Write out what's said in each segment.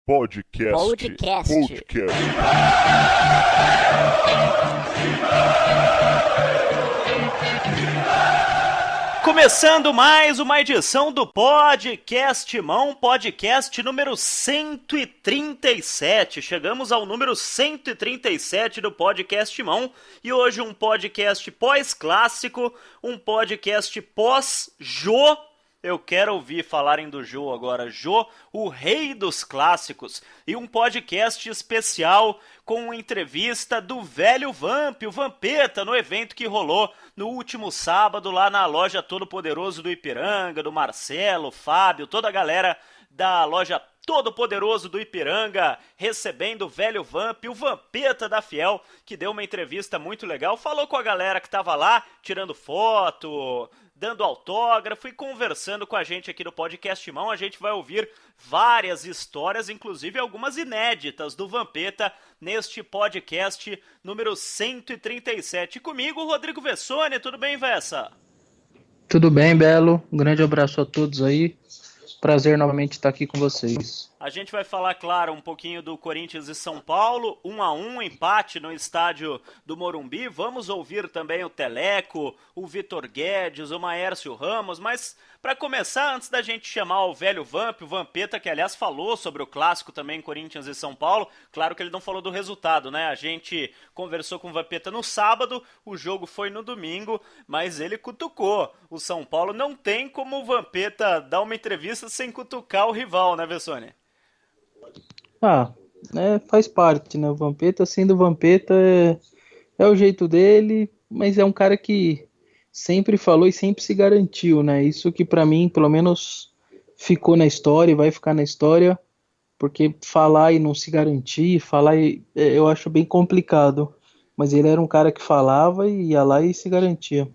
Podcast. Começando mais uma edição do Podcast Mão, podcast número 137. Chegamos ao número 137 do Podcast Mão e hoje um podcast pós-clássico, um podcast pós-Jô. Eu quero ouvir falarem do Jô agora. Jô, o rei dos clássicos. E um podcast especial com uma entrevista do velho Vamp, o Vampeta, no evento que rolou no último sábado lá na loja Todo Poderoso do Ipiranga, do Marcelo, Fábio, toda a galera da loja Todo Poderoso do Ipiranga, recebendo o velho Vamp, o Vampeta da Fiel, que deu uma entrevista muito legal, falou com a galera que tava lá, tirando foto, dando autógrafo e conversando com a gente aqui no Podcast Mão. A gente vai ouvir várias histórias, inclusive algumas inéditas do Vampeta neste podcast número 137. E comigo, Rodrigo Vessone. Tudo bem, Vessa? Tudo bem, Belo. Um grande abraço a todos aí. Prazer novamente estar aqui com vocês. A gente vai falar, claro, um pouquinho do Corinthians e São Paulo, 1-1, empate no estádio do Morumbi. Vamos ouvir também o Teleco, o Vitor Guedes, o Maércio Ramos, mas para começar, antes da gente chamar o velho Vamp, o Vampeta, que aliás falou sobre o clássico também, Corinthians e São Paulo, claro que ele não falou do resultado, né? A gente conversou com o Vampeta no sábado, o jogo foi no domingo, mas ele cutucou. O São Paulo não tem como o Vampeta dar uma entrevista sem cutucar o rival, né, Vessone? Faz parte, né? O Vampeta, sendo Vampeta, é o jeito dele, mas é um cara que sempre falou e sempre se garantiu, né? Isso que pra mim, pelo menos, ficou na história e vai ficar na história, porque falar e não se garantir, eu acho bem complicado, mas ele era um cara que falava e ia lá e se garantia.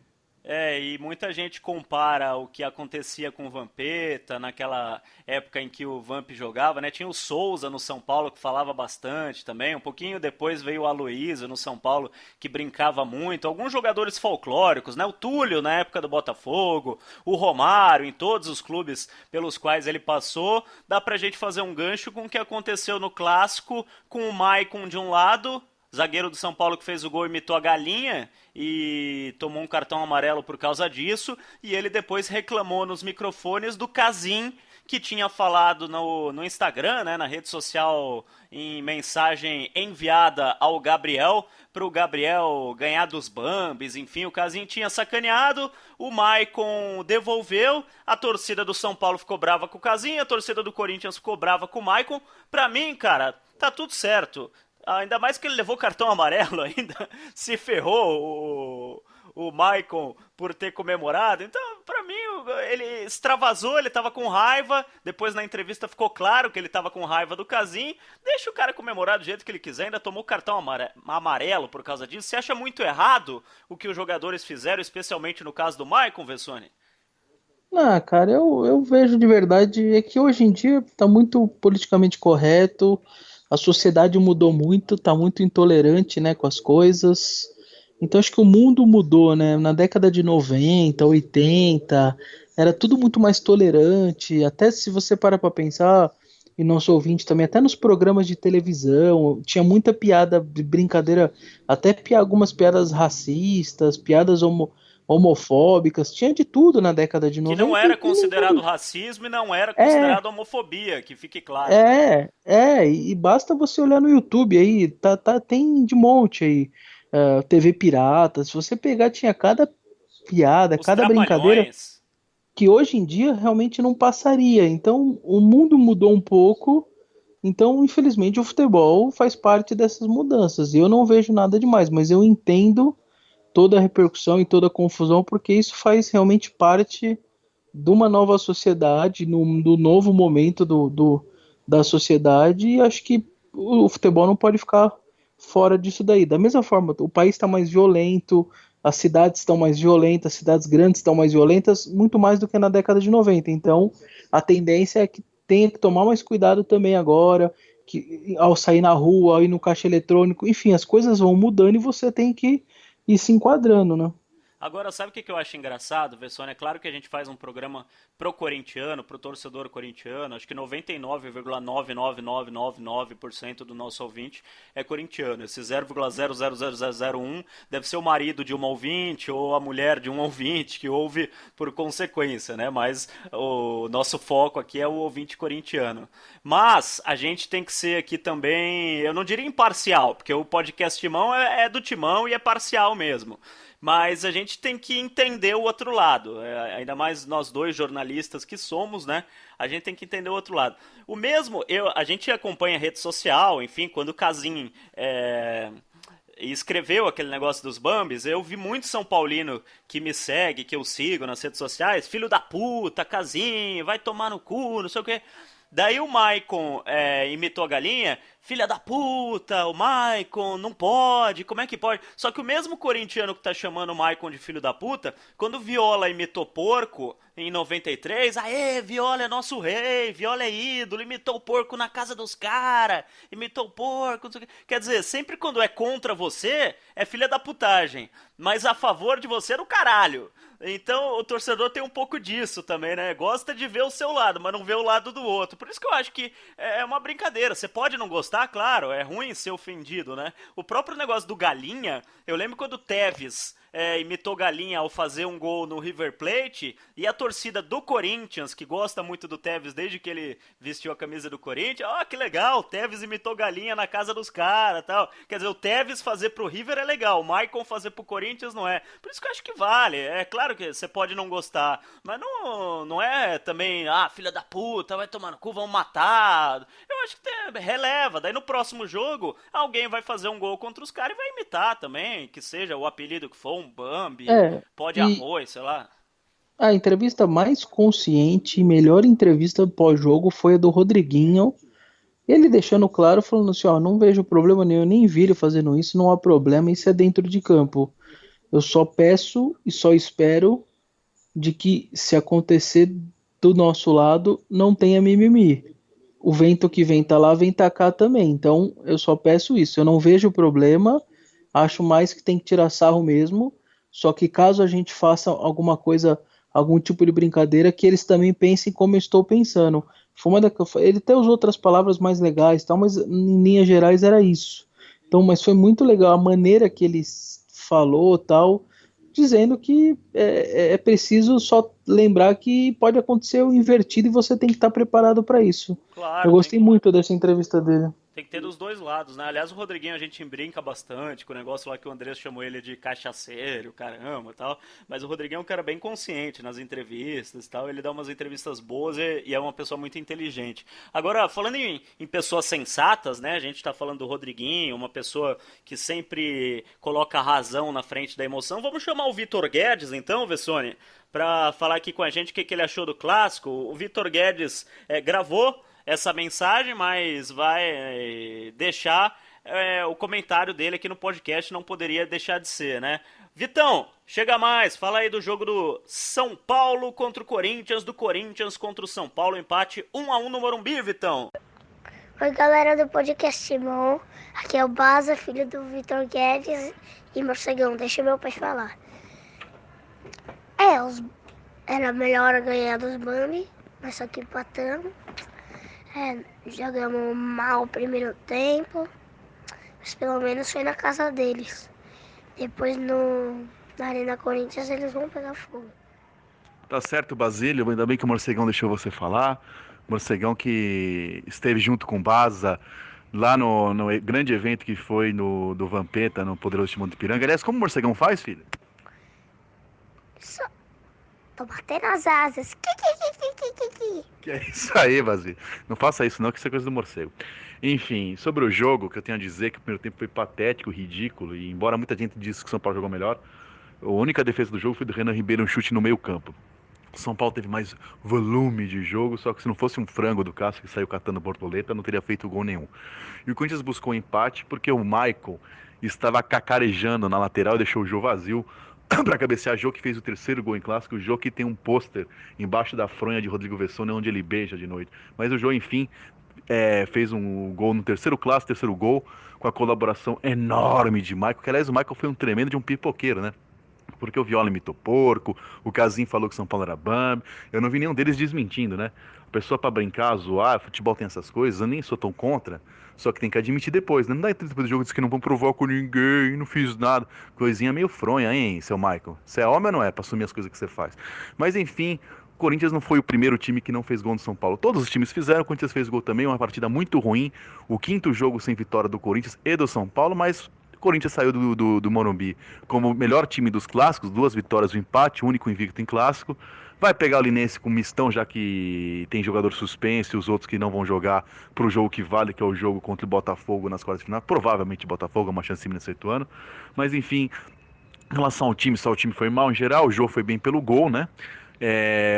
E muita gente compara o que acontecia com o Vampeta naquela época em que o Vamp jogava, né? Tinha o Souza no São Paulo que falava bastante também, um pouquinho depois veio o Aloysio no São Paulo que brincava muito, alguns jogadores folclóricos, né? O Túlio na época do Botafogo, o Romário em todos os clubes pelos quais ele passou. Dá pra gente fazer um gancho com o que aconteceu no Clássico, com o Maicon de um lado, zagueiro do São Paulo que fez o gol, imitou a galinha e tomou um cartão amarelo por causa disso, e ele depois reclamou nos microfones do Casim, que tinha falado no Instagram, né, na rede social, em mensagem enviada ao Gabriel, para o Gabriel ganhar dos Bambis, enfim, o Casim tinha sacaneado, o Maicon devolveu, a torcida do São Paulo ficou brava com o Casim, a torcida do Corinthians ficou brava com o Maicon. Pra mim, cara, tá tudo certo. Ainda mais que ele levou cartão amarelo ainda, se ferrou o Maicon por ter comemorado. Então, pra mim, ele extravasou, ele tava com raiva. Depois na entrevista ficou claro que ele tava com raiva do Casim. Deixa o cara comemorar do jeito que ele quiser, ainda tomou cartão amarelo por causa disso. Você acha muito errado o que os jogadores fizeram, especialmente no caso do Maicon, Vessone? Cara, eu vejo de verdade, é que hoje em dia tá muito politicamente correto, a sociedade mudou muito, tá muito intolerante, né, com as coisas. Então acho que o mundo mudou, né? Na década de 90, 80, era tudo muito mais tolerante. Até se você parar pra pensar, e nosso ouvinte também, até nos programas de televisão, tinha muita piada, brincadeira, até algumas piadas racistas, piadas homofóbicas, tinha de tudo na década de Que 90. não era considerado racismo e não era considerado homofobia, que fique claro. E basta você olhar no YouTube aí, tem de monte aí, TV pirata, se você pegar tinha cada piada, Os cada brincadeira Trapalhões. que hoje em dia realmente não passaria. Então o mundo mudou um pouco, então infelizmente o futebol faz parte dessas mudanças, e eu não vejo nada demais, mas eu entendo toda a repercussão e toda a confusão, porque isso faz realmente parte de uma nova sociedade, do novo momento da sociedade, e acho que o futebol não pode ficar fora disso daí. Da mesma forma, o país está mais violento, as cidades estão mais violentas, as cidades grandes estão mais violentas, muito mais do que na década de 90. Então, a tendência é que tenha que tomar mais cuidado também agora, que ao sair na rua, ao ir no caixa eletrônico, enfim, as coisas vão mudando e você tem que ir se enquadrando, né? Agora, sabe o que eu acho engraçado, Vessone? É claro que a gente faz um programa pro corintiano, pro torcedor corintiano. Acho que 99,99999% do nosso ouvinte é corintiano. Esse 0,000001 deve ser o marido de uma ouvinte ou a mulher de um ouvinte que ouve por consequência, né? Mas o nosso foco aqui é o ouvinte corintiano. Mas a gente tem que ser aqui também, eu não diria imparcial, porque o podcast Timão é do Timão e é parcial mesmo. Mas a gente tem que entender o outro lado. Ainda mais nós dois jornalistas que somos, né? A gente tem que entender o outro lado. O mesmo, a gente acompanha a rede social, enfim, quando o Casim escreveu aquele negócio dos Bambis, eu vi muito São Paulino que me segue, que eu sigo nas redes sociais, filho da puta, Casim, vai tomar no cu, não sei o quê. Daí o Maicon imitou a galinha, filha da puta, o Maicon, não pode, como é que pode? Só que o mesmo corintiano que tá chamando o Maicon de filho da puta, quando o Viola imitou porco em 93, aê, Viola é nosso rei, Viola é ídolo, imitou o porco na casa dos caras, imitou o porco, não sei o quê. Quer dizer, sempre quando é contra você, é filha da putagem, mas a favor de você é do caralho. Então o torcedor tem um pouco disso também, né? Gosta de ver o seu lado, mas não vê o lado do outro. Por isso que eu acho que é uma brincadeira. Você pode não gostar, claro, é ruim ser ofendido, né? O próprio negócio do Galinha, eu lembro quando o Tevez imitou Galinha ao fazer um gol no River Plate, e a torcida do Corinthians, que gosta muito do Tevez desde que ele vestiu a camisa do Corinthians, ó, que legal, o Tevez imitou Galinha na casa dos caras, tal. Quer dizer, o Tevez fazer pro River é legal, o Maicon fazer pro Corinthians não é. Por isso que eu acho que vale. É claro que você pode não gostar, mas não é também, filha da puta, vai tomar no cu, vão matar. Eu acho que releva. Daí no próximo jogo, alguém vai fazer um gol contra os caras e vai imitar também, que seja o apelido que for, um Bambi, É, pó de e arroz, sei lá. a entrevista mais consciente e melhor entrevista pós-jogo foi a do Rodriguinho. Ele deixando claro, falando assim, ó, não vejo problema nenhum, eu nem vi ele fazendo isso, não há problema, isso é dentro de campo. Eu só peço e só espero de que, se acontecer do nosso lado, não tenha mimimi. O vento que vem tá lá, vem tá cá também. Então, eu só peço isso. Eu não vejo problema, acho mais que tem que tirar sarro mesmo. Só que caso a gente faça alguma coisa, algum tipo de brincadeira, que eles também pensem como eu estou pensando. Ele tem as outras palavras mais legais, tal, mas em linhas gerais era isso. Então, mas foi muito legal a maneira que ele falou, tal, dizendo que é preciso só lembrar que pode acontecer o invertido e você tem que estar preparado para isso. Eu Claro, gostei muito dessa entrevista dele. tem que ter dos dois lados, né? Aliás, o Rodriguinho a gente brinca bastante com o negócio lá que o Andrés chamou ele de cachaceiro, caramba e tal. Mas o Rodriguinho é um cara bem consciente nas entrevistas e tal. Ele dá umas entrevistas boas e é uma pessoa muito inteligente. Agora, falando em pessoas sensatas, né? A gente tá falando do Rodriguinho, uma pessoa que sempre coloca a razão na frente da emoção. Vamos chamar o Vitor Guedes, então, Vessone, para falar aqui com a gente o que ele achou do clássico. O Vitor Guedes gravou essa mensagem, mas vai deixar o comentário dele aqui no podcast, não poderia deixar de ser, né? Vitão, chega mais, fala aí do jogo do São Paulo contra o Corinthians, do Corinthians contra o São Paulo, empate 1-1 no Morumbi, Vitão. Oi, galera do podcast Simão, aqui é o Baza, filho do Vitor Guedes e Morcegão, deixa meu pai falar. Era melhor ganhar dos Bambi, mas só que empatamos. Jogamos mal o primeiro tempo, mas pelo menos foi na casa deles. Depois na Arena Corinthians eles vão pegar fogo. Tá certo, Basílio, ainda bem que o Morcegão deixou você falar. Morcegão que esteve junto com o Baza lá no grande evento que foi do Vampeta, no Poderoso Timão do Ipiranga. Aliás, como o Morcegão faz, filho? Só tô batendo as asas. Que é isso aí, Basílio. Não faça isso não, que isso é coisa do morcego. Enfim, sobre o jogo, o que eu tenho a dizer é que o primeiro tempo foi patético, ridículo, e embora muita gente disse que o São Paulo jogou melhor, a única defesa do jogo foi do Renan Ribeiro, um chute no meio campo. O São Paulo teve mais volume de jogo, só que se não fosse um frango do Cássio que saiu catando borboleta, não teria feito gol nenhum. E o Corinthians buscou um empate porque o Michael estava cacarejando na lateral e deixou o Jô vazio para cabecear. Jô que fez o terceiro gol em clássico. O Jô que tem um pôster embaixo da fronha de Rodrigo Vessone, onde ele beija de noite. Mas o Jô, enfim, fez um gol no terceiro clássico, terceiro gol, com a colaboração enorme de Michael, que aliás o Michael foi um tremendo de um pipoqueiro, né? Porque o Viola imitou porco, o Casim falou que São Paulo era Bambi, eu não vi nenhum deles desmentindo, né? A pessoa pra brincar, zoar, futebol tem essas coisas, eu nem sou tão contra, só que tem que admitir depois, né? Não dá depois do jogo diz que não vão provar com ninguém, não fiz nada. Coisinha meio fronha, hein, seu Michael? Você é homem ou não é pra assumir as coisas que você faz? Mas enfim, o Corinthians não foi o primeiro time que não fez gol no São Paulo. Todos os times fizeram, o Corinthians fez gol também, uma partida muito ruim, o 5º jogo sem vitória do Corinthians e do São Paulo, mas o Corinthians saiu do Morumbi como o melhor time dos clássicos, 2 vitórias, um empate, o único invicto em clássico. Vai pegar o Linense com mistão, já que tem jogador suspenso e os outros que não vão jogar pro jogo que vale, que é o jogo contra o Botafogo nas quartas de final. Provavelmente o Botafogo é uma chance mínima nesse ano. Mas enfim, em relação ao time, só o time foi mal em geral, o jogo foi bem pelo gol, né?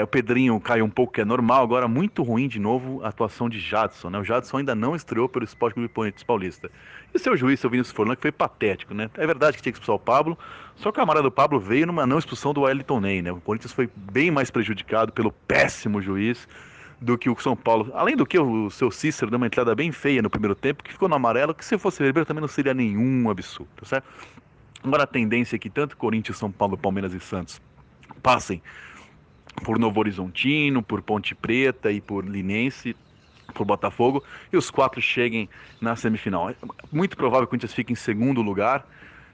O Pedrinho caiu um pouco, que é normal. Agora, muito ruim de novo a atuação de Jadson, né? O Jadson ainda não estreou pelo Sport Clube Paulista. E o seu juiz, seu Vinícius Forlan, que foi patético, né? É verdade que tinha que expulsar o Pablo, só que a amarela do Pablo veio numa não expulsão do Wellington Ney, né? O Corinthians foi bem mais prejudicado pelo péssimo juiz do que o São Paulo. Além do que o seu Cícero deu uma entrada bem feia no primeiro tempo, que ficou no amarelo, que se fosse vermelho também não seria nenhum absurdo, certo? Agora a tendência é que tanto Corinthians, São Paulo, Palmeiras e Santos passem por Novo Horizontino, por Ponte Preta e por Linense, por Botafogo, e os 4 cheguem na semifinal. É muito provável que o Corinthians fique em segundo lugar,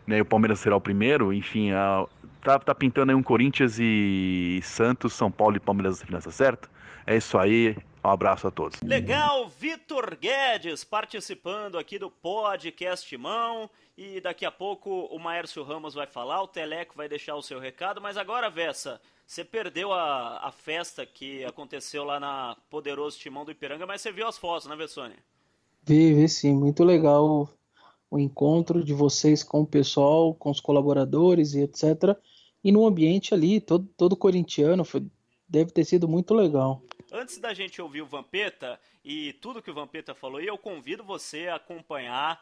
né, e o Palmeiras será o primeiro. Enfim, tá pintando aí um Corinthians e Santos, São Paulo e Palmeiras na final, certo? É isso aí, um abraço a todos. Legal, Vitor Guedes participando aqui do Podcast Mão, e daqui a pouco o Maércio Ramos vai falar, o Teleco vai deixar o seu recado, mas agora, Vessa, você perdeu a festa que aconteceu lá na Poderoso Timão do Ipiranga, mas você viu as fotos, né, Vessone? Vi sim, muito legal o encontro de vocês com o pessoal, com os colaboradores e etc. E no ambiente ali, todo corintiano, deve ter sido muito legal. Antes da gente ouvir o Vampeta e tudo que o Vampeta falou, eu convido você a acompanhar.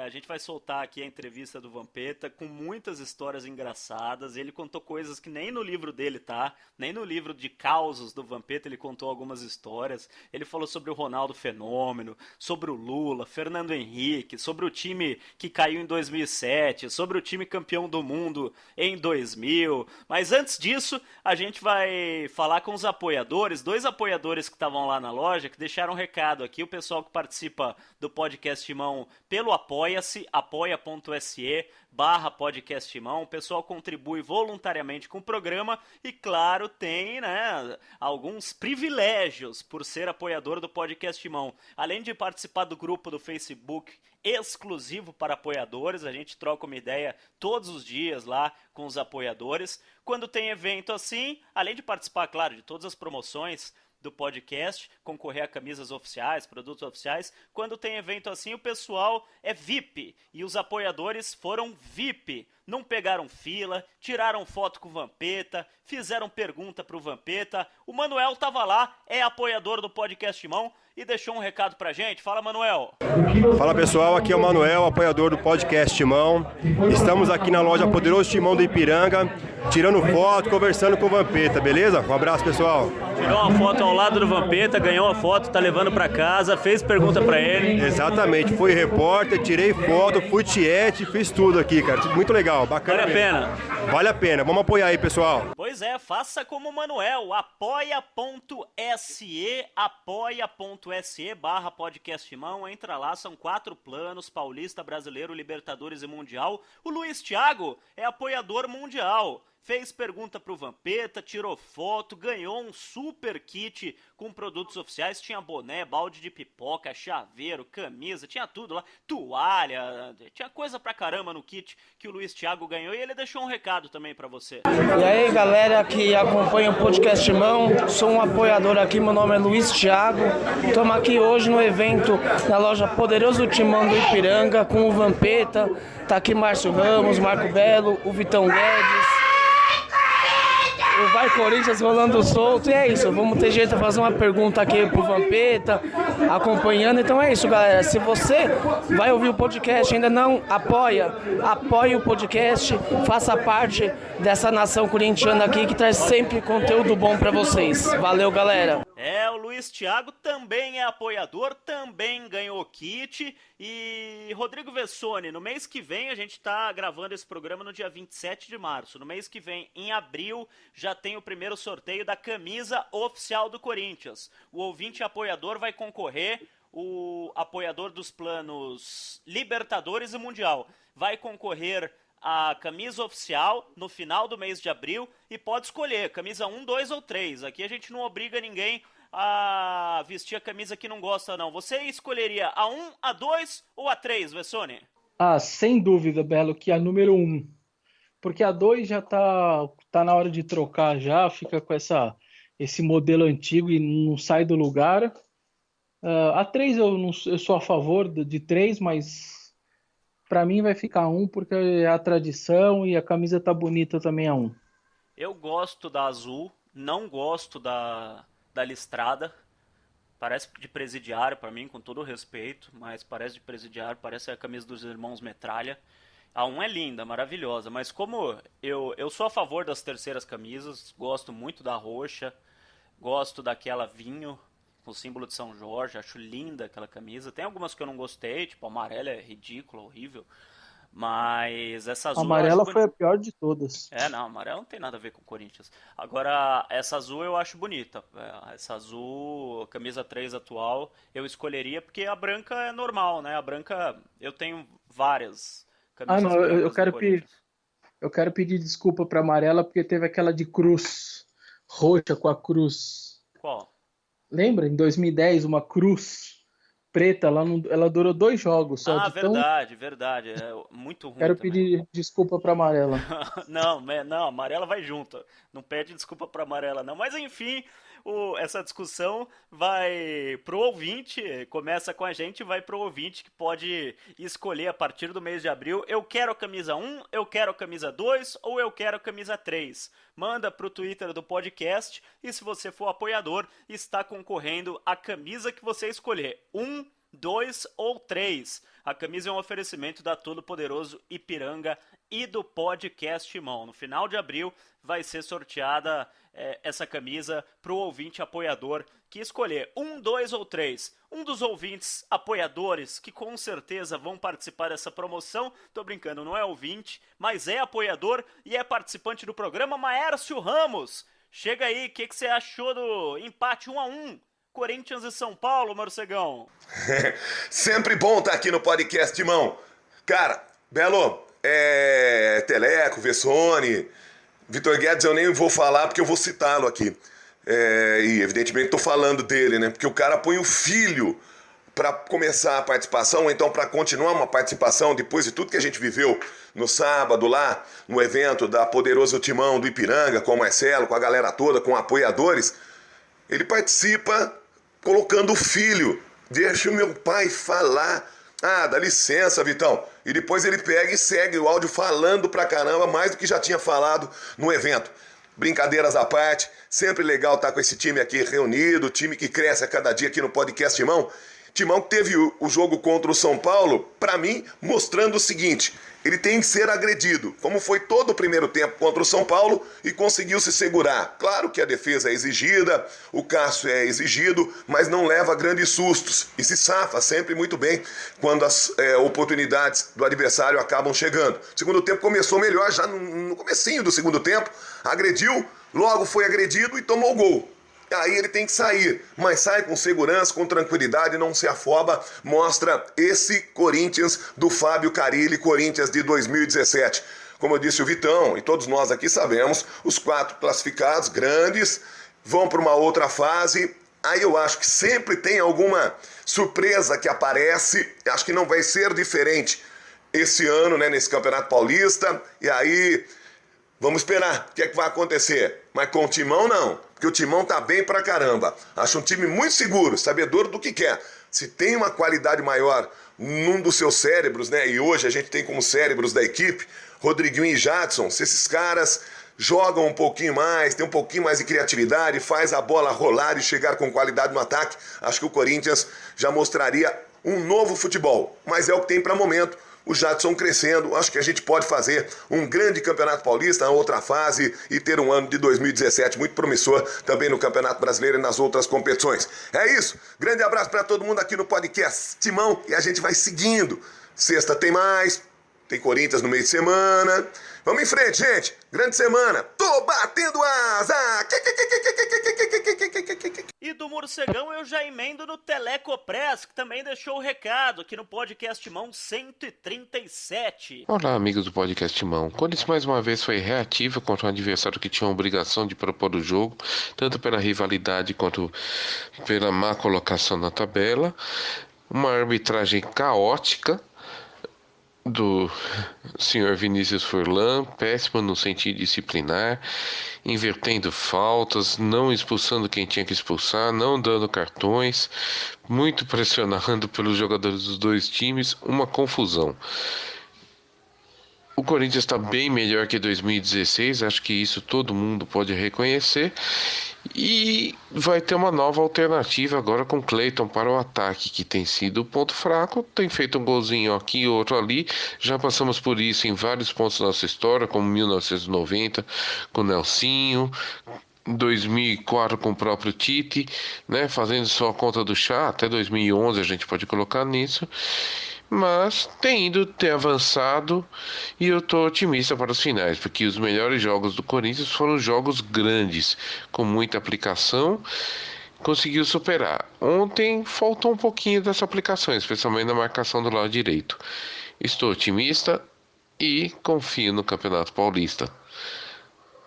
A gente vai soltar aqui a entrevista do Vampeta com muitas histórias engraçadas. Ele contou coisas que nem no livro dele tá, nem no livro de causos do Vampeta ele contou algumas histórias. Ele falou sobre o Ronaldo Fenômeno, sobre o Lula, Fernando Henrique, sobre o time que caiu em 2007, sobre o time campeão do mundo em 2000. Mas antes disso, a gente vai falar com os apoiadores, 2 apoiadores que estavam lá na loja, que deixaram um recado aqui, o pessoal que participa do Podcast Mão pelo Apoia-se, apoia.se/podcastimão. O pessoal contribui voluntariamente com o programa e, claro, tem, né, alguns privilégios por ser apoiador do Podcast Mão. Além de participar do grupo do Facebook exclusivo para apoiadores, a gente troca uma ideia todos os dias lá com os apoiadores. Quando tem evento assim, além de participar, claro, de todas as promoções do podcast, concorrer a camisas oficiais, produtos oficiais, quando tem evento assim, o pessoal é VIP, e os apoiadores foram VIP, não pegaram fila, tiraram foto com o Vampeta, fizeram pergunta pro Vampeta. O Manuel tava lá, é apoiador do Podcast Mão, e deixou um recado pra gente. Fala, Manuel. Fala, pessoal, aqui é o Manuel, apoiador do Podcast Timão. Estamos aqui na loja Poderoso Timão do Ipiranga, tirando foto, conversando com o Vampeta, beleza? Um abraço, pessoal. Tirou uma foto ao lado do Vampeta, ganhou a foto, tá levando pra casa, fez pergunta pra ele. Exatamente, fui repórter, tirei foto, fui tiete, fiz tudo aqui, cara. Muito legal, bacana. Vale a pena. Vale a pena, vamos apoiar aí, pessoal. Pois é, faça como o Manuel, apoia.se/podcastimão, entra lá, são 4 planos, Paulista, Brasileiro, Libertadores e Mundial. O Luiz Thiago é apoiador mundial. Fez pergunta pro Vampeta, tirou foto, ganhou um super kit com produtos oficiais, tinha boné, balde de pipoca, chaveiro, camisa, tinha tudo lá, toalha, tinha coisa pra caramba no kit que o Luiz Thiago ganhou, e ele deixou um recado também pra você. E aí, galera que acompanha o Podcast Mão, sou um apoiador aqui, meu nome é Luiz Thiago, estamos aqui hoje no evento na loja Poderoso Timão do Ipiranga com o Vampeta, tá aqui Márcio Ramos, Marco Belo, o Vitão Guedes, o Vai Corinthians rolando solto, e é isso, vamos ter jeito de fazer uma pergunta aqui pro Vampeta, acompanhando. Então é isso, galera, se você vai ouvir o podcast e ainda não apoie o podcast, faça parte dessa nação corintiana aqui que traz sempre conteúdo bom pra vocês. Valeu, galera. O Luiz Thiago também é apoiador, também ganhou kit. E Rodrigo Vessone, no mês que vem, a gente está gravando esse programa no dia 27 de março. No mês que vem, em abril, já tem o primeiro sorteio da camisa oficial do Corinthians. O ouvinte apoiador vai concorrer, o apoiador dos planos Libertadores e Mundial vai concorrer a camisa oficial no final do mês de abril e pode escolher camisa 1, 2 ou 3. Aqui a gente não obriga ninguém a vestir a camisa que não gosta, não. Você escolheria a 1, a 2 ou a 3, Vessone? Sem dúvida, Belo, que a número 1. Porque a 2 já tá na hora de trocar já, fica com esse modelo antigo e não sai do lugar. A 3 eu sou a favor de 3, mas para mim vai ficar 1 porque é a tradição e a camisa tá bonita também a 1. Eu gosto da azul, não gosto da listrada. Parece de presidiário para mim, com todo o respeito, mas parece de presidiário, parece a camisa dos irmãos Metralha. A 1 é linda, maravilhosa, mas como eu sou a favor das terceiras camisas, gosto muito da roxa, gosto daquela vinho, com o símbolo de São Jorge, acho linda aquela camisa. Tem algumas que eu não gostei, tipo a amarela é ridícula, horrível, mas essa azul... A amarela foi a pior de todas. Não, a amarela não tem nada a ver com o Corinthians. Agora, essa azul eu acho bonita. Essa azul, camisa 3 atual, eu escolheria porque a branca é normal, né? A branca, eu tenho várias camisas não, brancas eu quero pedir desculpa pra amarela porque teve aquela de cruz, roxa com a cruz. Qual? Lembra? Em 2010, uma cruz preta, ela durou 2 jogos só. Verdade. É muito ruim. Quero também. pedir desculpa pra amarela. Não, amarela vai junto. Não pede desculpa pra amarela, não. Mas enfim, essa discussão vai pro ouvinte, começa com a gente, vai pro ouvinte que pode escolher a partir do mês de abril. Eu quero a camisa 1, eu quero a camisa 2 ou eu quero a camisa 3. Manda pro Twitter do podcast e se você for apoiador, está concorrendo a camisa que você escolher. 1, 2 ou 3. A camisa é um oferecimento da Todo Poderoso Ipiranga e do Podcast Mão. No final de abril vai ser sorteada essa camisa para o ouvinte apoiador que escolher 1, 2 ou 3. Um dos ouvintes apoiadores que com certeza vão participar dessa promoção, tô brincando, não é ouvinte, mas é apoiador e é participante do programa, Maércio Ramos. Chega aí, o que você achou do empate 1-1? Corinthians e São Paulo, Morcegão. Sempre bom estar aqui no podcast, irmão. Cara, Belo, Teleco, Vessone, Vitor Guedes eu nem vou falar porque eu vou citá-lo aqui. E evidentemente estou falando dele, né? Porque o cara põe o filho para começar a participação, ou então para continuar uma participação depois de tudo que a gente viveu no sábado lá, no evento da Poderoso Timão do Ipiranga, com o Marcelo, com a galera toda, com apoiadores. Ele participa colocando o filho. Deixa o meu pai falar. Dá licença, Vitão. E depois ele pega e segue o áudio falando pra caramba, mais do que já tinha falado no evento. Brincadeiras à parte, sempre legal estar com esse time aqui reunido, time que cresce a cada dia aqui no podcast Timão. Timão que teve o jogo contra o São Paulo, pra mim, mostrando o seguinte: ele tem que ser agredido, como foi todo o primeiro tempo contra o São Paulo e conseguiu se segurar. Claro que a defesa é exigida, o Cássio é exigido, mas não leva grandes sustos e se safa sempre muito bem quando as oportunidades do adversário acabam chegando. O segundo tempo começou melhor, já no comecinho do segundo tempo, agrediu, logo foi agredido e tomou o gol. Aí ele tem que sair, mas sai com segurança, com tranquilidade, não se afoba, mostra esse Corinthians do Fábio Carille, Corinthians de 2017. Como eu disse o Vitão, e todos nós aqui sabemos, os 4 classificados grandes vão para uma outra fase. Aí eu acho que sempre tem alguma surpresa que aparece, acho que não vai ser diferente esse ano, né, nesse Campeonato Paulista, e aí vamos esperar o que é que vai acontecer. Mas com o Timão não, porque o Timão tá bem pra caramba. Acho um time muito seguro, sabedor do que quer. Se tem uma qualidade maior num dos seus cérebros, né? E hoje a gente tem como cérebros da equipe Rodriguinho e Jadson. Se esses caras jogam um pouquinho mais, tem um pouquinho mais de criatividade, faz a bola rolar e chegar com qualidade no ataque, acho que o Corinthians já mostraria um novo futebol. Mas é o que tem para momento. o Jadson crescendo. Acho que a gente pode fazer um grande Campeonato Paulista na outra fase e ter um ano de 2017 muito promissor também no Campeonato Brasileiro e nas outras competições. É isso. Grande abraço para todo mundo aqui no podcast Timão e a gente vai seguindo. Sexta tem mais, tem Corinthians no meio de semana. Vamos em frente, gente. Grande semana. Tô batendo asa. E do Morcegão eu já emendo no Teleco Press, que também deixou o recado aqui no Podcast Mão 137. Olá, amigos do Podcast Mão. O Corinthians mais uma vez foi reativo contra um adversário que tinha a obrigação de propor o jogo, tanto pela rivalidade quanto pela má colocação na tabela. Uma arbitragem caótica do senhor Vinícius Furlan, péssimo no sentido disciplinar, invertendo faltas, não expulsando quem tinha que expulsar, não dando cartões, muito pressionando pelos jogadores dos dois times, uma confusão. O Corinthians está bem melhor que 2016, acho que isso todo mundo pode reconhecer. E vai ter uma nova alternativa agora com Cleiton para o ataque, que tem sido o ponto fraco. Tem feito um golzinho aqui, outro ali. Já passamos por isso em vários pontos da nossa história, como 1990 com o Nelsinho, 2004 com o próprio Tite, né, fazendo só a conta do chá. Até 2011 a gente pode colocar nisso. Mas tem ido ter avançado e eu estou otimista para os finais, porque os melhores jogos do Corinthians foram jogos grandes, com muita aplicação, conseguiu superar. Ontem faltou um pouquinho dessa aplicação, especialmente na marcação do lado direito. Estou otimista e confio no Campeonato Paulista.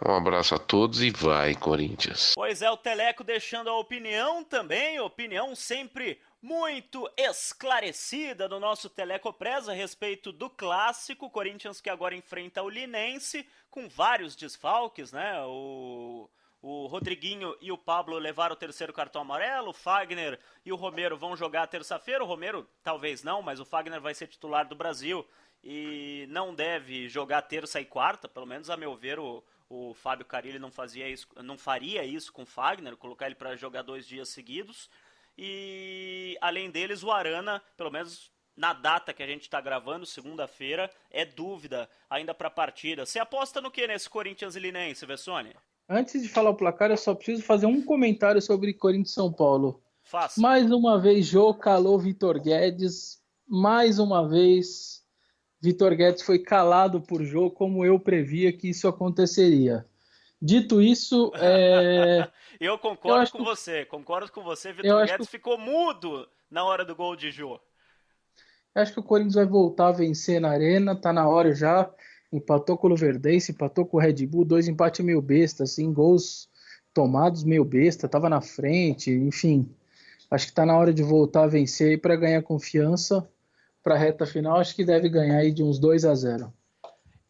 Um abraço a todos e vai, Corinthians. Pois é, o Teleco deixando a opinião também, opinião sempre muito esclarecida no nosso Telecopress a respeito do clássico. Corinthians que agora enfrenta o Linense com vários desfalques, né? O Rodriguinho e o Pablo levaram o terceiro cartão amarelo, o Fagner e o Romero vão jogar terça-feira. O Romero talvez não, mas o Fagner vai ser titular do Brasil e não deve jogar terça e quarta, pelo menos a meu ver o Fábio Carille não faria isso com o Fagner, colocar ele para jogar 2 dias seguidos. E além deles, o Arana, pelo menos na data que a gente está gravando, segunda-feira, é dúvida ainda para a partida. Você aposta no que nesse Corinthians e Linense, Vessone? Antes de falar o placar, eu só preciso fazer um comentário sobre Corinthians e São Paulo. Faça. Mais uma vez, Jô calou Vitor Guedes. Mais uma vez, Vitor Guedes foi calado por Jô, como eu previa que isso aconteceria. Dito isso, eu concordo com você. Vitor Guedes ficou mudo na hora do gol de Jô. Acho que o Corinthians vai voltar a vencer na Arena, tá na hora já. Empatou com o Luverdense, empatou com o Red Bull, 2 empates meio besta, assim, gols tomados meio besta, tava na frente, enfim. Acho que tá na hora de voltar a vencer aí para ganhar confiança para a reta final. Acho que deve ganhar aí de uns 2-0.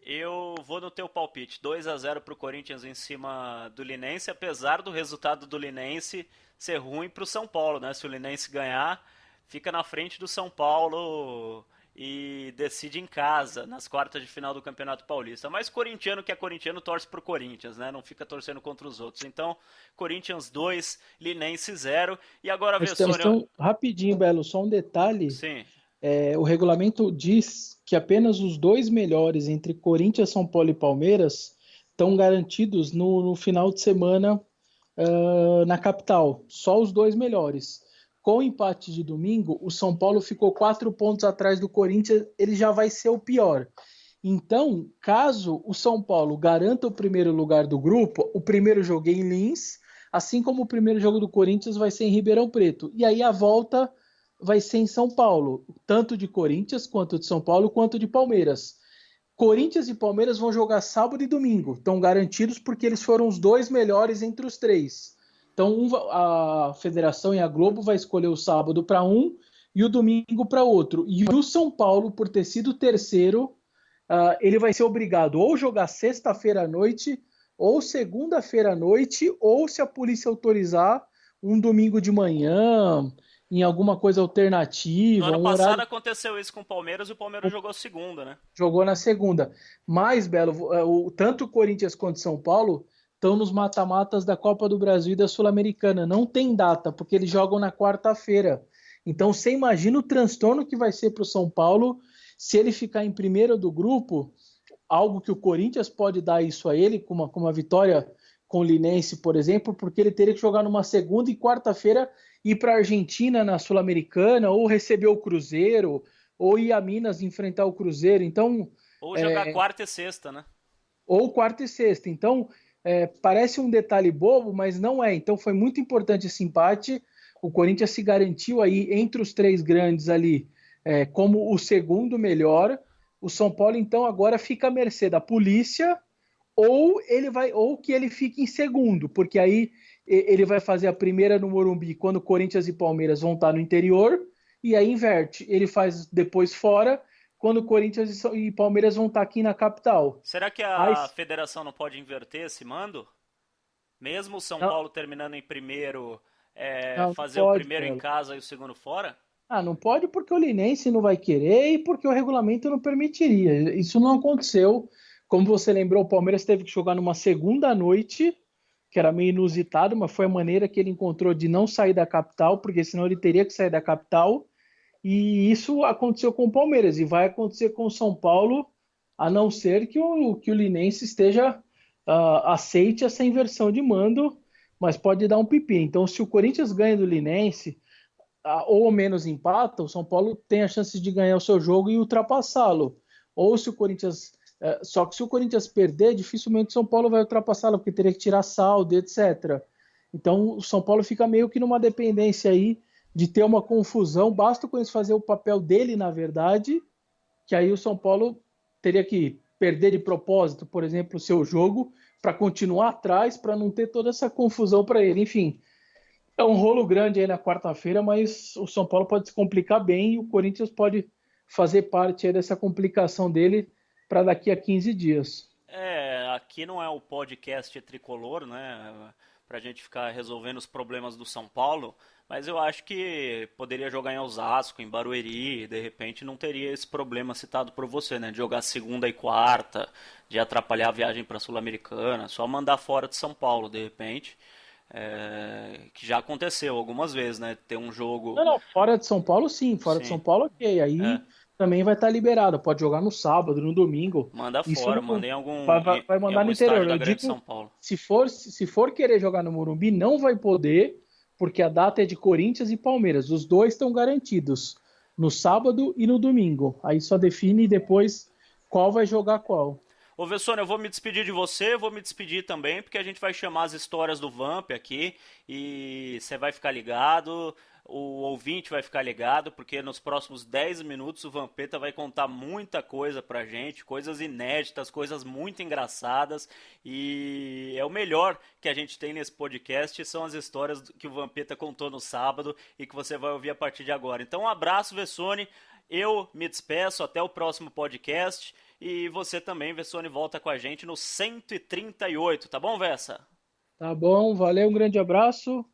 Eu vou no teu palpite, 2-0 pro Corinthians em cima do Linense, apesar do resultado do Linense ser ruim pro São Paulo, né? Se o Linense ganhar, fica na frente do São Paulo e decide em casa, nas quartas de final do Campeonato Paulista. Mas corintiano que é corintiano torce pro Corinthians, né? Não fica torcendo contra os outros. Então, Corinthians 2, Linense 0. E agora, Vessone... Então, rapidinho, Belo, só um detalhe. Sim. O regulamento diz que apenas os 2 melhores entre Corinthians, São Paulo e Palmeiras estão garantidos no final de semana na capital. Só os 2 melhores. Com o empate de domingo, o São Paulo ficou 4 pontos atrás do Corinthians, ele já vai ser o pior. Então, caso o São Paulo garanta o primeiro lugar do grupo, o primeiro jogo é em Lins, assim como o primeiro jogo do Corinthians vai ser em Ribeirão Preto. E aí a volta vai ser em São Paulo, tanto de Corinthians, quanto de São Paulo, quanto de Palmeiras. Corinthians e Palmeiras vão jogar sábado e domingo, estão garantidos porque eles foram os 2 melhores entre os 3. Então a Federação e a Globo vai escolher o sábado para um e o domingo para outro. E o São Paulo, por ter sido terceiro, ele vai ser obrigado ou jogar sexta-feira à noite, ou segunda-feira à noite, ou se a polícia autorizar, um domingo de manhã, em alguma coisa alternativa. No ano passado aconteceu isso com o Palmeiras e o Palmeiras jogou segunda, né? Jogou na segunda. Mas, Belo, tanto o Corinthians quanto o São Paulo estão nos mata-matas da Copa do Brasil e da Sul-Americana. Não tem data, porque eles jogam na quarta-feira. Então, você imagina o transtorno que vai ser para o São Paulo se ele ficar em primeiro do grupo, algo que o Corinthians pode dar isso a ele, com uma vitória com o Linense, por exemplo, porque ele teria que jogar numa segunda e quarta-feira, ir para a Argentina na Sul-Americana, ou receber o Cruzeiro, ou ir a Minas enfrentar o Cruzeiro. Então, ou jogar quarta e sexta, né? Ou quarta e sexta. Então, parece um detalhe bobo, mas não é. Então, foi muito importante esse empate. O Corinthians se garantiu aí entre os três grandes ali como o segundo melhor. O São Paulo, então, agora fica à mercê da polícia ou que ele fique em segundo, porque aí ele vai fazer a primeira no Morumbi quando Corinthians e Palmeiras vão estar no interior, e aí inverte. Ele faz depois fora, quando Corinthians e Palmeiras vão estar aqui na capital. Será que a federação não pode inverter esse mando? Mesmo o São Paulo terminando em primeiro, fazer o primeiro em casa e o segundo fora? Não pode porque o Linense não vai querer e porque o regulamento não permitiria. Isso não aconteceu. Como você lembrou, o Palmeiras teve que jogar numa segunda noite, que era meio inusitado, mas foi a maneira que ele encontrou de não sair da capital, porque senão ele teria que sair da capital. E isso aconteceu com o Palmeiras e vai acontecer com o São Paulo, a não ser que o Linense aceite essa inversão de mando, mas pode dar um pipi. Então, se o Corinthians ganha do Linense, ou menos empata, o São Paulo tem a chance de ganhar o seu jogo e ultrapassá-lo. Ou se o Corinthians... Só que se o Corinthians perder, dificilmente o São Paulo vai ultrapassá-lo, porque teria que tirar saldo, etc. Então, o São Paulo fica meio que numa dependência aí de ter uma confusão. Basta o Corinthians fazer o papel dele, na verdade, que aí o São Paulo teria que perder de propósito, por exemplo, o seu jogo, para continuar atrás, para não ter toda essa confusão para ele. Enfim, é um rolo grande aí na quarta-feira, mas o São Paulo pode se complicar bem e o Corinthians pode fazer parte aí dessa complicação dele para daqui a 15 dias. Aqui não é o podcast tricolor, né, pra gente ficar resolvendo os problemas do São Paulo, mas eu acho que poderia jogar em Osasco, em Barueri, de repente não teria esse problema citado por você, né, de jogar segunda e quarta, de atrapalhar a viagem para a Sul-Americana, só mandar fora de São Paulo, de repente, que já aconteceu algumas vezes, né, ter um jogo... Não, fora de São Paulo sim, de São Paulo ok, aí... também vai estar liberado, pode jogar no sábado, no domingo. Manda fora, manda em algum vai mandar no interior. Da Grande São Paulo. Se for querer jogar no Morumbi, não vai poder, porque a data é de Corinthians e Palmeiras. Os dois estão garantidos, no sábado e no domingo. Aí só define depois qual vai jogar qual. Ô Vessone, eu vou me despedir de você, vou me despedir também, porque a gente vai chamar as histórias do Vamp aqui, e você vai ficar ligado... O ouvinte vai ficar ligado, porque nos próximos 10 minutos o Vampeta vai contar muita coisa pra gente, coisas inéditas, coisas muito engraçadas, e é o melhor que a gente tem nesse podcast, são as histórias que o Vampeta contou no sábado e que você vai ouvir a partir de agora. Então um abraço, Vessone, eu me despeço, até o próximo podcast, e você também, Vessone, volta com a gente no 138, tá bom, Vessa? Tá bom, valeu, um grande abraço.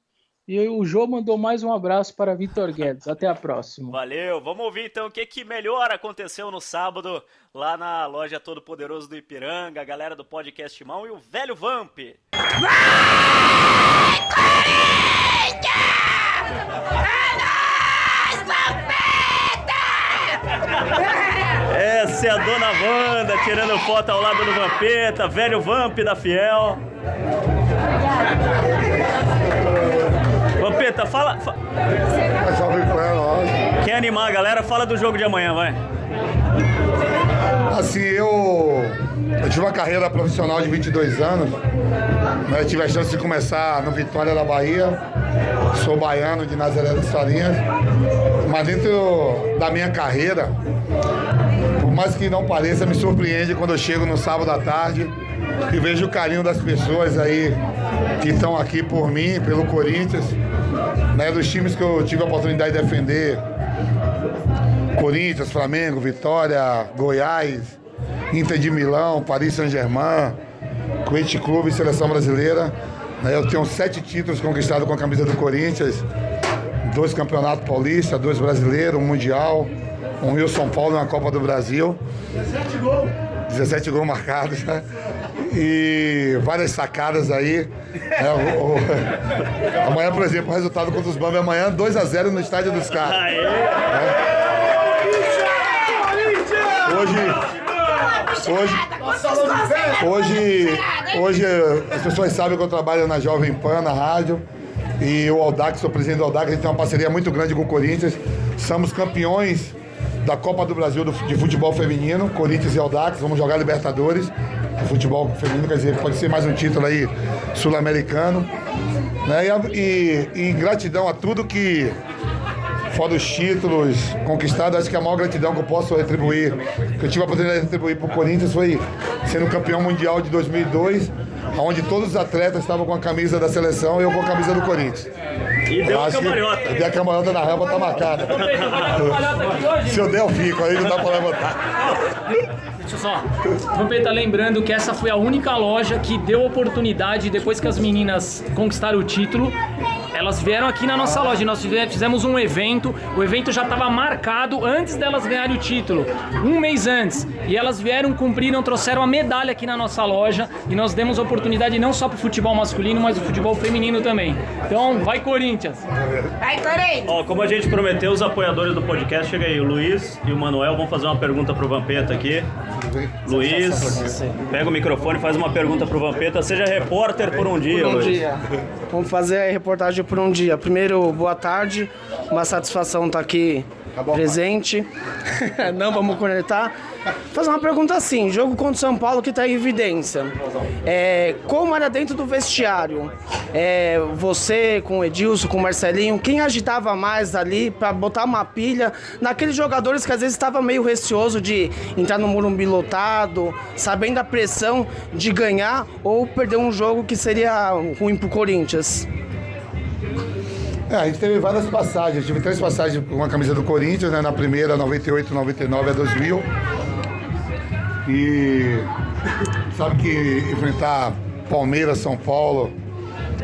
E o Jô mandou mais um abraço para Vitor Guedes. Até a próxima. Valeu. Vamos ouvir então o que melhor aconteceu no sábado lá na loja Todo Poderoso do Ipiranga, a galera do Podcast Mão e o velho Vamp. Vai, Corinthians! É nóis, Vampeta! Essa é a Dona Wanda tirando foto ao lado do Vampeta, velho Vamp da Fiel. Vampeta, fala. Quer animar a galera? Fala do jogo de amanhã, vai. Assim, eu tive uma carreira profissional de 22 anos, né? Tive a chance de começar no Vitória da Bahia, sou baiano de Nazaré das Farinhas, mas dentro da minha carreira, por mais que não pareça, me surpreende quando eu chego no sábado à tarde e vejo o carinho das pessoas aí que estão aqui por mim, pelo Corinthians, né, dos times que eu tive a oportunidade de defender, Corinthians, Flamengo, Vitória, Goiás, Inter de Milão, Paris Saint-Germain, Corinthians Clube e Seleção Brasileira. Eu tenho 7 títulos conquistados com a camisa do Corinthians, 2 campeonatos paulistas, 2 brasileiros, um mundial, um Rio São Paulo e uma Copa do Brasil. 17 gols marcados, né? E várias sacadas aí. Amanhã, por exemplo, o resultado contra os Bambi amanhã, 2-0 no estádio dos caras. Hoje as pessoas sabem que eu trabalho na Jovem Pan, na rádio, e o Audax, sou presidente do Audax, a gente tem uma parceria muito grande com o Corinthians. Somos campeões da Copa do Brasil de futebol feminino, Corinthians e Audax, vamos jogar Libertadores de futebol feminino, quer dizer, pode ser mais um título aí sul-americano, né? E gratidão a tudo que, fora os títulos conquistados, acho que a maior gratidão que eu posso retribuir, que eu tive a oportunidade de retribuir para o Corinthians, foi sendo campeão mundial de 2002, onde todos os atletas estavam com a camisa da seleção e eu com a camisa do Corinthians. E deu a cambalhota. Deu a cambalhota na rampa, tá marcada. Se eu der, eu fico, aí não dá pra levantar. Deixa eu só. O Vampeta, lembrando que essa foi a única loja que deu oportunidade, depois que as meninas conquistaram o título, elas vieram aqui na nossa loja, nós fizemos um evento, o evento já estava marcado antes delas ganharem o título, um mês antes, e elas vieram, cumpriram, trouxeram a medalha aqui na nossa loja, e nós demos oportunidade não só para o futebol masculino, mas o futebol feminino também. Então, vai Corinthians! Vai Corinthians! Ó, como a gente prometeu, os apoiadores do podcast, chega aí, o Luiz e o Manuel vão fazer uma pergunta pro Vampeta aqui. Luiz, pega o microfone e faz uma pergunta pro Vampeta, seja repórter por um dia, Por um Luiz. dia. Vamos fazer a reportagem por um dia. Primeiro, boa tarde. Uma satisfação estar aqui presente. Não, vamos conectar. Fazer uma pergunta assim, jogo contra o São Paulo que está em evidência. Como era dentro do vestiário? Você com o Edilson, com o Marcelinho, quem agitava mais ali para botar uma pilha naqueles jogadores que às vezes estavam meio receoso de entrar no Morumbi lotado, sabendo a pressão de ganhar ou perder um jogo que seria ruim pro Corinthians? A gente teve várias passagens, tive 3 passagens com a camisa do Corinthians, né? Na primeira, 98, 99 a 2000. E sabe que enfrentar Palmeiras, São Paulo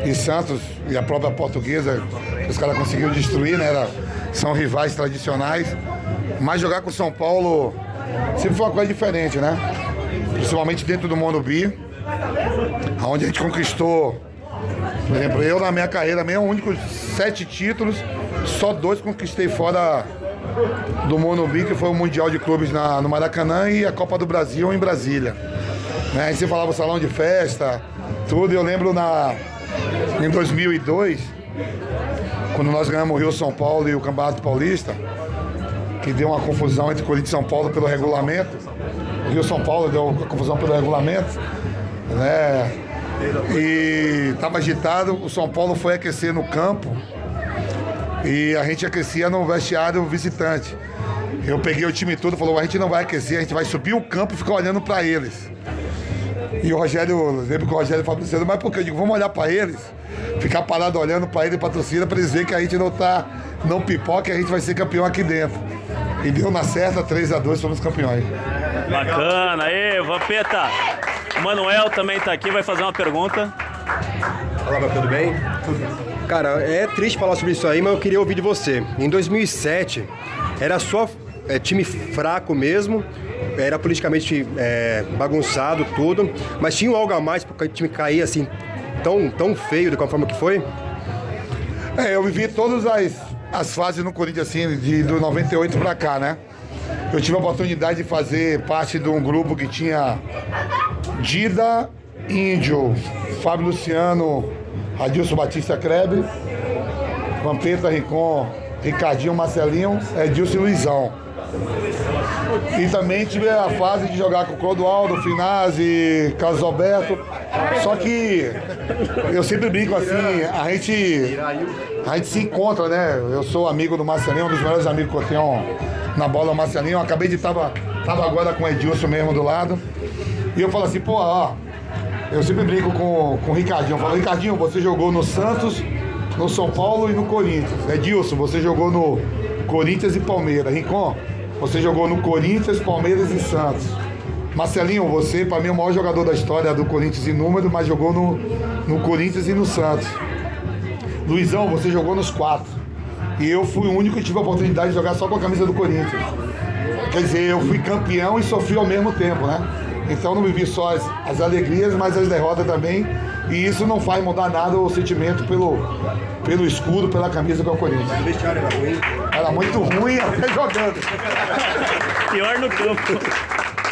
e Santos e a própria Portuguesa, os caras conseguiram destruir, né? São rivais tradicionais. Mas jogar com o São Paulo sempre foi uma coisa diferente, né? Principalmente dentro do Morumbi, onde a gente conquistou. Por exemplo, eu na minha carreira, meu único 7 títulos, só 2 conquistei fora do Morumbi, que foi o Mundial de Clubes no Maracanã e a Copa do Brasil em Brasília. Né? Aí você falava o salão de festa, tudo. Eu lembro em 2002, quando nós ganhamos o Rio São Paulo e o Campeonato Paulista, que deu uma confusão entre Corinthians e São Paulo pelo regulamento. O Rio São Paulo deu uma confusão pelo regulamento, né? E estava agitado, o São Paulo foi aquecer no campo e a gente aquecia no vestiário visitante. Eu peguei o time todo e falou, a gente não vai aquecer, a gente vai subir o campo e ficar olhando para eles. E o Rogério, lembro que o Rogério falou, mas por que? Eu digo, vamos olhar para eles, ficar parado olhando para ele e para a torcida para eles verem que a gente não pipoca e a gente vai ser campeão aqui dentro. E deu na certa, 3-2, fomos campeões. Bacana, aí, Vampeta. O Manuel também tá aqui, vai fazer uma pergunta. Olá, tudo bem? Cara, é triste falar sobre isso aí, mas eu queria ouvir de você. Em 2007, era só time fraco mesmo, era politicamente bagunçado tudo, mas tinha algo a mais para o time cair assim, tão feio da forma que foi? Eu vivi todas as fases no Corinthians, assim, do 98 pra cá, né? Eu tive a oportunidade de fazer parte de um grupo que tinha Dida, Índio, Fábio Luciano, Adilson Batista Krebe, Vampeta, Rincon, Ricardinho, Marcelinho, Edilson e Luizão. E também tive a fase de jogar com o Clodoaldo, Finazzi, Carlos Alberto. Só que eu sempre brinco assim, a gente se encontra, né? Eu sou amigo do Marcelinho, um dos melhores amigos que eu tenho na bola, o Marcelinho. Eu acabei de tava agora com o Edilson mesmo do lado. E eu falo assim, eu sempre brinco com o Ricardinho. Eu falo, Ricardinho, você jogou no Santos, no São Paulo e no Corinthians. Edilson, você jogou no Corinthians e Palmeiras. Rincon, você jogou no Corinthians, Palmeiras e Santos. Marcelinho, você, para mim, é o maior jogador da história do Corinthians em número, mas jogou no Corinthians e no Santos. Luizão, você jogou nos 4. E eu fui o único que tive a oportunidade de jogar só com a camisa do Corinthians. Quer dizer, eu fui campeão e sofri ao mesmo tempo, né? Então não vivi só as alegrias, mas as derrotas também. E isso não faz mudar nada o sentimento pelo escudo, pela camisa do Corinthians. O vestiário era ruim? Era muito ruim até jogando. Pior no campo.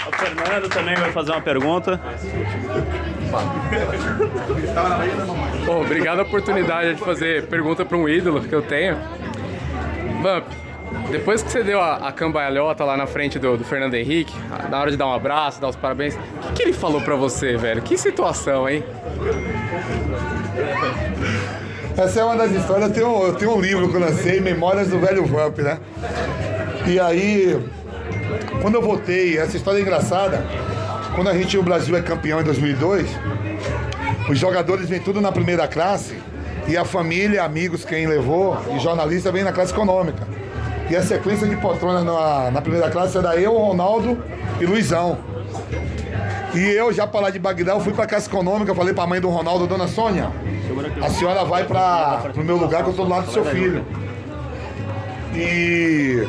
O Fernando também vai fazer uma pergunta. Bom, obrigado a oportunidade de fazer pergunta para um ídolo que eu tenho. Vamp, depois que você deu a cambalhota lá na frente do Fernando Henrique, na hora de dar um abraço, dar os parabéns, o que ele falou pra você, velho? Que situação, hein? Essa é uma das histórias. Eu tenho um livro que eu lancei, Memórias do Velho Vamp, né? E aí, quando eu voltei, essa história é engraçada. Quando o Brasil é campeão em 2002, os jogadores vêm tudo na primeira classe e a família, amigos, quem levou, e jornalista vem na classe econômica. E a sequência de poltrona na primeira classe era eu, Ronaldo e Luizão. E eu, já para lá de Bagdá, eu fui para a classe econômica, falei para a mãe do Ronaldo, dona Sônia, a senhora vai para o meu lugar que eu estou do lado do seu filho. E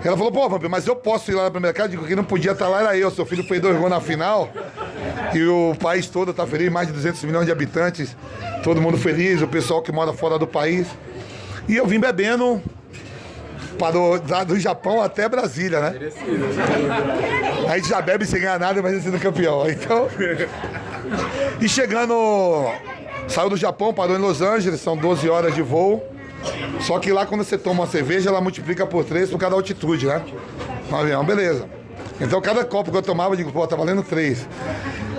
ela falou, pô, Vamp, mas eu posso ir lá na primeira classe? Digo, quem não podia estar lá era eu, seu filho fez 2 gols na final. E o país todo está feliz, mais de 200 milhões de habitantes, todo mundo feliz, o pessoal que mora fora do país. E eu vim bebendo do Japão até Brasília, né? A gente já bebe sem ganhar nada, mas sendo campeão. Então, e chegando, saiu do Japão, parou em Los Angeles, são 12 horas de voo. Só que lá quando você toma uma cerveja, ela multiplica por 3 por cada altitude, né? No avião, beleza. Então cada copo que eu tomava, eu digo, pô, tá valendo 3.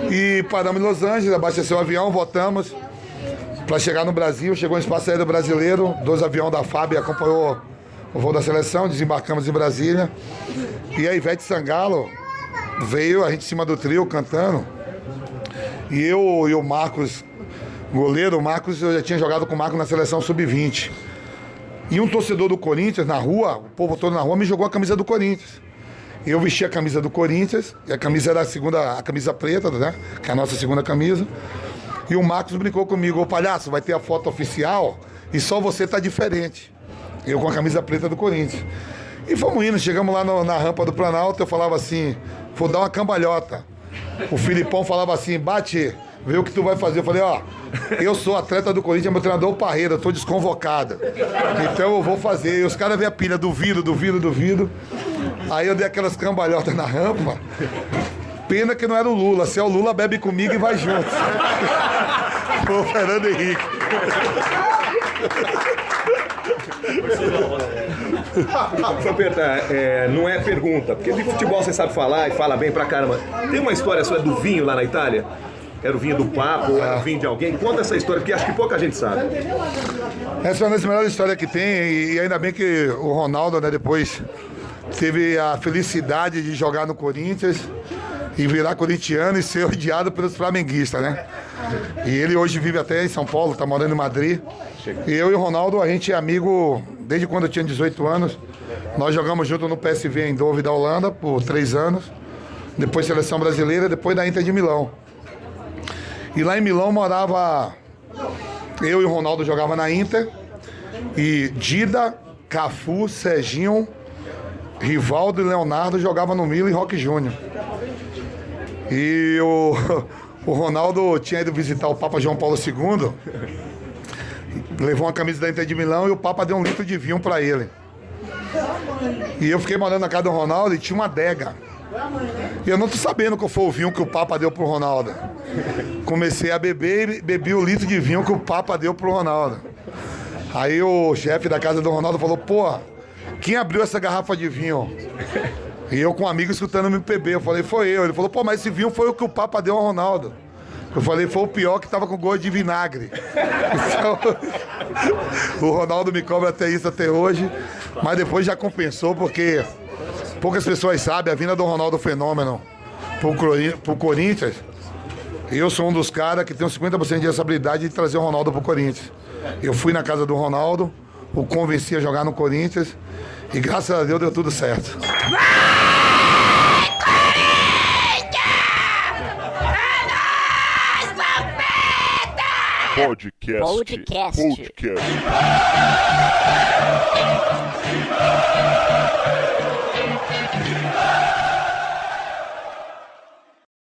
E paramos em Los Angeles, abasteceu o avião, voltamos para chegar no Brasil. Chegou no Espaço Aéreo Brasileiro, 2 aviões da FAB acompanhou o voo da seleção, desembarcamos em Brasília. E a Ivete Sangalo veio, a gente em cima do trio cantando. E eu e o Marcos, goleiro, o Marcos, eu já tinha jogado com o Marcos na seleção sub-20. E um torcedor do Corinthians na rua, o povo todo na rua, me jogou a camisa do Corinthians. Eu vesti a camisa do Corinthians, e a camisa era a camisa preta, né? Que é a nossa segunda camisa. E o Marcos brincou comigo, ô palhaço, vai ter a foto oficial e só você tá diferente. Eu com a camisa preta do Corinthians. E fomos indo, chegamos lá na rampa do Planalto, eu falava assim, vou dar uma cambalhota. O Filipão falava assim, bate, vê o que tu vai fazer. Eu falei, ó, eu sou atleta do Corinthians, meu treinador é o Parreira, eu tô desconvocado. Então eu vou fazer. E os caras veem a pilha, duvido. Aí eu dei aquelas cambalhotas na rampa. Pena que não era o Lula. Se é o Lula, bebe comigo e vai junto. Foi o Fernando Henrique. Vampeta, não é pergunta, porque de futebol você sabe falar e fala bem pra caramba. Tem uma história sua do vinho lá na Itália? Era o vinho do Papo, era o vinho de alguém? Conta essa história, porque acho que pouca gente sabe. Essa é uma das melhores histórias que tem, e ainda bem que o Ronaldo, né, depois teve a felicidade de jogar no Corinthians e virar corintiano e ser odiado pelos flamenguistas, né? E ele hoje vive até em São Paulo, tá morando em Madrid. E eu e o Ronaldo, a gente é amigo desde quando eu tinha 18 anos. Nós jogamos junto no PSV Eindhoven da Holanda por 3 anos. Depois seleção brasileira, depois da Inter de Milão. E lá em Milão morava... Eu e o Ronaldo jogava na Inter. E Dida, Cafu, Serginho, Rivaldo e Leonardo jogavam no Milan e Roque Júnior. E o Ronaldo tinha ido visitar o Papa João Paulo II, levou uma camisa da Inter de Milão e o Papa deu 1 litro de vinho pra ele. E eu fiquei morando na casa do Ronaldo e tinha uma adega. E eu não tô sabendo qual foi o vinho que o Papa deu pro Ronaldo. Comecei a beber e bebi o litro de vinho que o Papa deu pro Ronaldo. Aí o chefe da casa do Ronaldo falou, pô, quem abriu essa garrafa de vinho? E eu com um amigo escutando o MPB, eu falei, foi eu. Ele falou, pô, mas esse vinho foi o que o Papa deu ao Ronaldo. Eu falei, foi o pior, que tava com gosto de vinagre. Então, o Ronaldo me cobra até isso até hoje, mas depois já compensou, porque poucas pessoas sabem a vinda do Ronaldo Fenômeno pro Corinthians. Eu sou um dos caras que tem 50% de responsabilidade de trazer o Ronaldo pro Corinthians. Eu fui na casa do Ronaldo, o convenci a jogar no Corinthians, e graças a Deus deu tudo certo. Podcast.